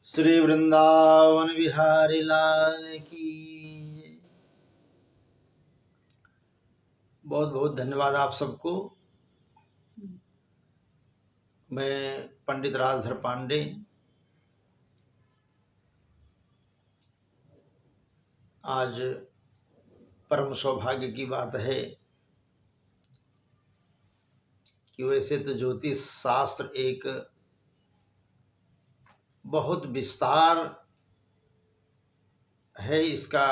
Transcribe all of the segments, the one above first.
श्री वृंदावन बिहारी लाल की जय। बहुत बहुत धन्यवाद आप सबको। मैं पंडित राजधर पांडे आज परम सौभाग्य की बात है कि वैसे तो ज्योतिष शास्त्र एक बहुत विस्तार है, इसका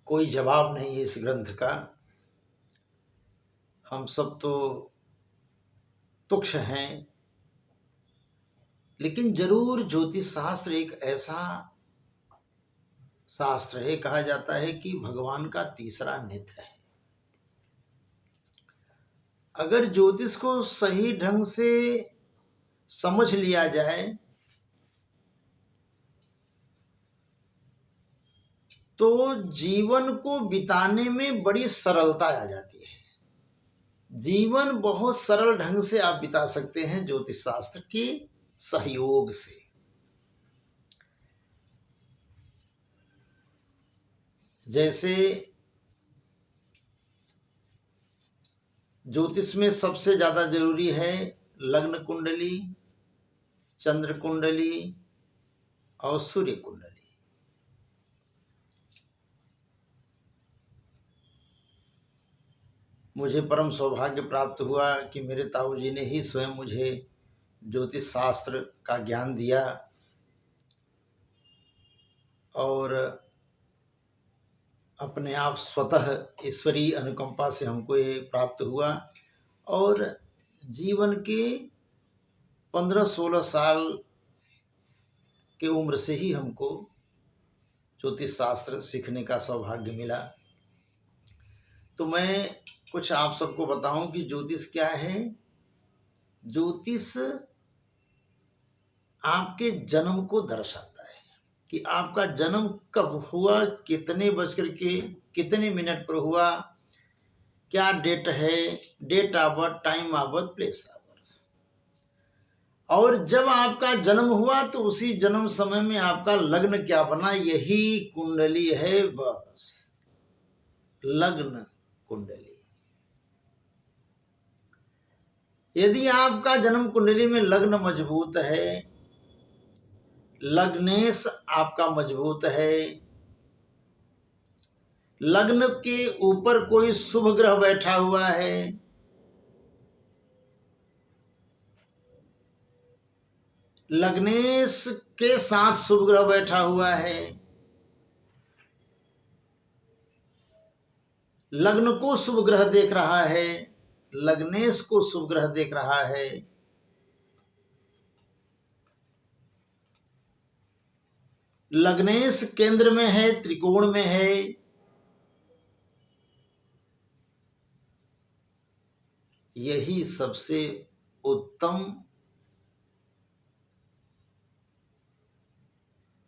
कोई जवाब नहीं है इस ग्रंथ का। हम सब तो तुच्छ हैं, लेकिन जरूर ज्योतिष शास्त्र एक ऐसा शास्त्र है, कहा जाता है कि भगवान का तीसरा नेत्र है। अगर ज्योतिष को सही ढंग से समझ लिया जाए तो जीवन को बिताने में बड़ी सरलता आ जाती है। जीवन बहुत सरल ढंग से आप बिता सकते हैं ज्योतिष शास्त्र के सहयोग से। जैसे ज्योतिष में सबसे ज्यादा जरूरी है लग्न कुंडली, चंद्र कुंडली और सूर्य कुंडली। मुझे परम सौभाग्य प्राप्त हुआ कि मेरे ताऊजी ने ही स्वयं मुझे ज्योतिष शास्त्र का ज्ञान दिया और अपने आप स्वतः ईश्वरीय अनुकंपा से हमको ये प्राप्त हुआ। और जीवन के 15-16 साल के उम्र से ही हमको ज्योतिष शास्त्र सीखने का सौभाग्य मिला। तो मैं कुछ आप सबको बताऊं कि ज्योतिष क्या है। ज्योतिष आपके जन्म को दर्शाता है कि आपका जन्म कब हुआ, कितने बजकर के कितने मिनट पर हुआ, क्या डेट है, date of birth, time of birth, place of birth. और जब आपका जन्म हुआ तो उसी जन्म समय में आपका लग्न क्या बना, यही कुंडली है। बस लग्न कुंडली। यदि आपका जन्म कुंडली में लग्न मजबूत है, लग्नेश आपका मजबूत है, लग्न के ऊपर कोई शुभ ग्रह बैठा हुआ है, लग्नेश के साथ शुभ ग्रह बैठा हुआ है, लग्न को शुभ ग्रह देख रहा है, लग्नेश को शुभ ग्रह देख रहा है, लग्नेश केंद्र में है, त्रिकोण में है, यही सबसे उत्तम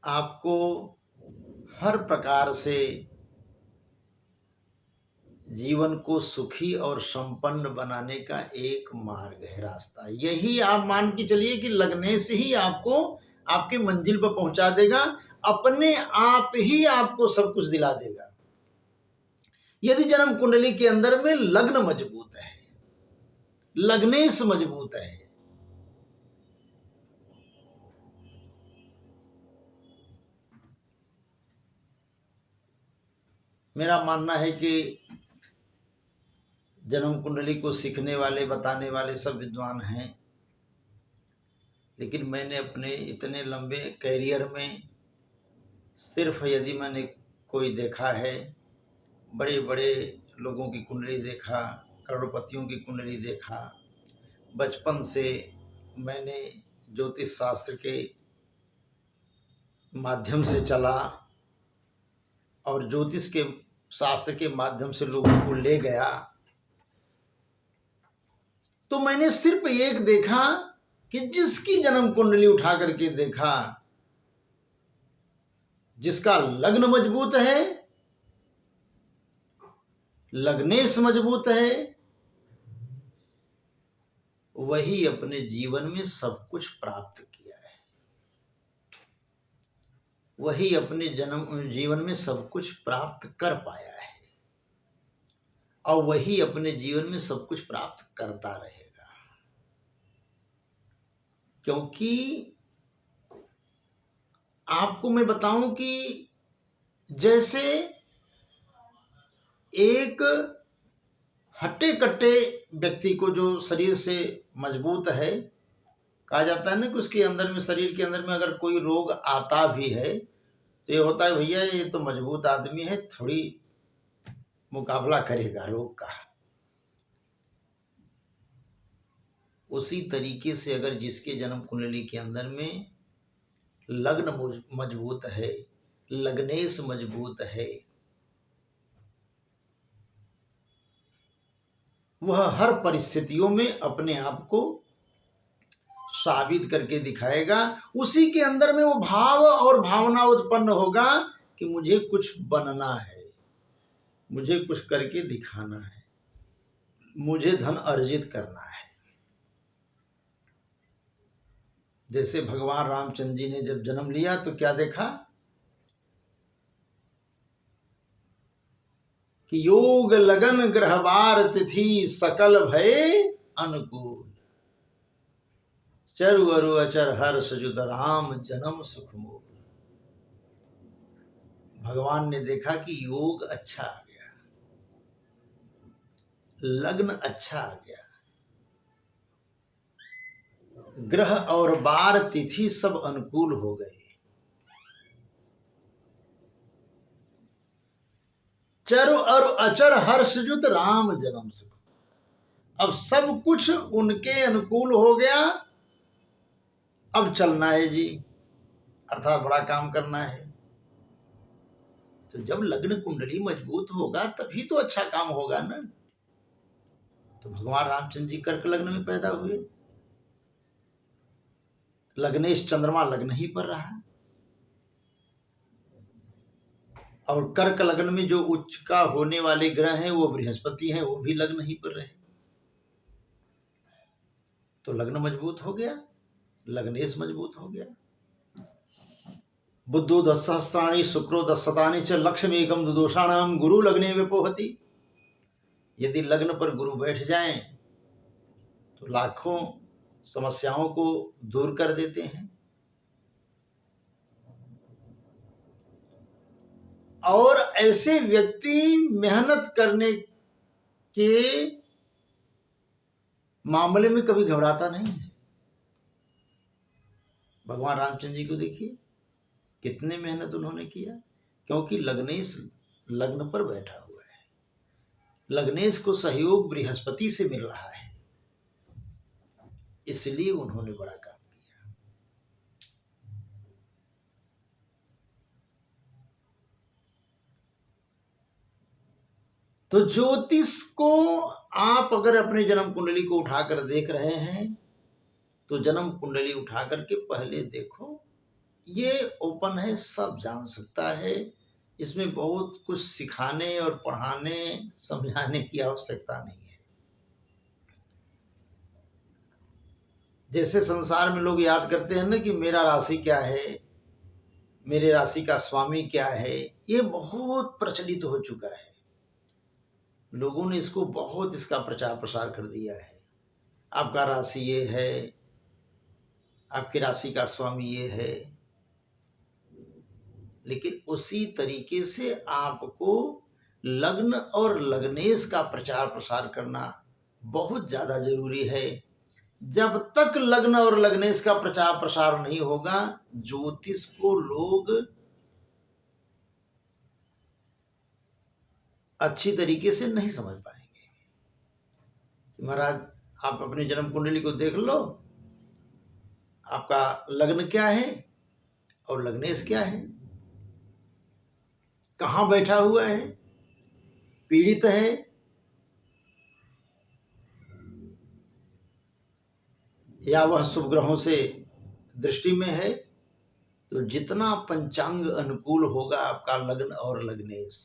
आपको हर प्रकार से जीवन को सुखी और संपन्न बनाने का एक मार्ग है, रास्ता। यही आप मान के चलिए कि लगने से ही आपको आपके मंजिल पर पहुंचा देगा, अपने आप ही आपको सब कुछ दिला देगा। यदि जन्म कुंडली के अंदर में लग्न मजबूत है, लग्नेश मजबूत है, मेरा मानना है कि जन्म कुंडली को सीखने वाले, बताने वाले सब विद्वान हैं, लेकिन मैंने अपने इतने लंबे कैरियर में सिर्फ यदि मैंने कोई देखा है, बड़े बड़े लोगों की कुंडली देखा, करोड़पतियों की कुंडली देखा। बचपन से मैंने ज्योतिष शास्त्र के माध्यम से चला और ज्योतिष के शास्त्र के माध्यम से लोगों को ले गया। तो मैंने सिर्फ एक देखा कि जिसकी जन्म कुंडली उठा करके देखा, जिसका लग्न मजबूत है, लग्नेश मजबूत है, वही अपने जीवन में सब कुछ प्राप्त किया है, वही अपने जीवन में सब कुछ प्राप्त कर पाया है, और वही अपने जीवन में सब कुछ प्राप्त करता रहेगा। क्योंकि आपको मैं बताऊं कि जैसे एक हट्टे कट्टे व्यक्ति को जो शरीर से मजबूत है, कहा जाता है ना कि उसके अंदर में, शरीर के अंदर में अगर कोई रोग आता भी है तो ये होता है भैया ये तो मजबूत आदमी है, थोड़ी मुकाबला करेगा रोग का। उसी तरीके से अगर जिसके जन्म कुंडली के अंदर में लग्न मजबूत है, लग्नेश मजबूत है, वह हर परिस्थितियों में अपने आप को साबित करके दिखाएगा। उसी के अंदर में वो भाव और भावना उत्पन्न होगा कि मुझे कुछ बनना है, मुझे कुछ करके दिखाना है, मुझे धन अर्जित करना है। जैसे भगवान रामचंद्र जी ने जब जन्म लिया तो क्या देखा कि योग लगन ग्रहवार तिथि सकल भय अनुकूल, चरु अरु अचर हर्ष जुत राम जन्म सुख मूल। भगवान ने देखा कि योग अच्छा आ गया, लग्न अच्छा आ गया, ग्रह और बार तिथि सब अनुकूल हो गए, चरु और अचर हर्षजुत राम जन्म सुख। अब सब कुछ उनके अनुकूल हो गया, अब चलना है जी, अर्थात बड़ा काम करना है। तो जब लग्न कुंडली मजबूत होगा तभी तो अच्छा काम होगा ना। तो भगवान रामचंद्र जी कर्क लग्न में पैदा हुए, लग्नेश चंद्रमा लग्न ही पर रहा, और कर्क लग्न में जो उच्च का होने वाले ग्रह हैं वो बृहस्पति हैं, वो भी लग्न ही पर रहे, तो लग्न मजबूत हो गया, लग्नेश मजबूत हो गया। बुद्धो 10 सहस्त्राणि शुक्रो 10 शतानि च लक्ष्मीकम दुदोषाणाम गुरु लग्ने विपोहति। यदि लग्न पर गुरु बैठ जाएं तो लाखों समस्याओं को दूर कर देते हैं। और ऐसे व्यक्ति मेहनत करने के मामले में कभी घबराता नहीं है। भगवान रामचंद्र जी को देखिए कितने मेहनत उन्होंने किया, क्योंकि लग्नेश लग्न पर बैठा हुआ है, लग्नेश को सहयोग बृहस्पति से मिल रहा है, इसलिए उन्होंने बड़ा काम किया। तो ज्योतिष को आप अगर अपने जन्म कुंडली को उठाकर देख रहे हैं तो जन्म कुंडली उठा करके पहले देखो, ये ओपन है, सब जान सकता है, इसमें बहुत कुछ सिखाने और पढ़ाने समझाने की आवश्यकता नहीं है। जैसे संसार में लोग याद करते हैं ना कि मेरा राशि क्या है, मेरे राशि का स्वामी क्या है, ये बहुत प्रचलित हो चुका है, लोगों ने इसको बहुत इसका प्रचार प्रसार कर दिया है। आपका राशि ये है, आपकी राशि का स्वामी ये है, लेकिन उसी तरीके से आपको लग्न और लग्नेश का प्रचार प्रसार करना बहुत ज़्यादा जरूरी है। जब तक लग्न और लग्नेश का प्रचार प्रसार नहीं होगा, ज्योतिष को लोग अच्छी तरीके से नहीं समझ पाएंगे। महाराज आप अपनी जन्म कुंडली को देख लो, आपका लग्न क्या है और लग्नेश क्या है, कहाँ बैठा हुआ है, पीड़ित है, या वह शुभ ग्रहों से दृष्टि में है। तो जितना पंचांग अनुकूल होगा आपका लग्न और लग्नेश,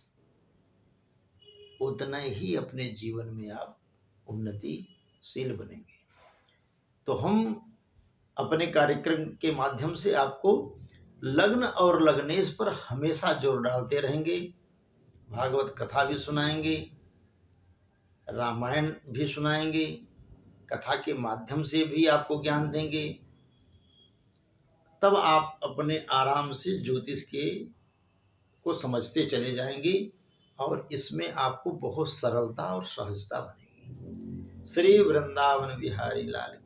उतना ही अपने जीवन में आप उन्नतिशील बनेंगे। तो हम अपने कार्यक्रम के माध्यम से आपको लग्न और लग्नेश पर हमेशा जोर डालते रहेंगे। भागवत कथा भी सुनाएंगे, रामायण भी सुनाएंगे, कथा के माध्यम से भी आपको ज्ञान देंगे। तब आप अपने आराम से ज्योतिष के को समझते चले जाएंगे और इसमें आपको बहुत सरलता और सहजता बनेगी। श्री वृंदावन बिहारी लाल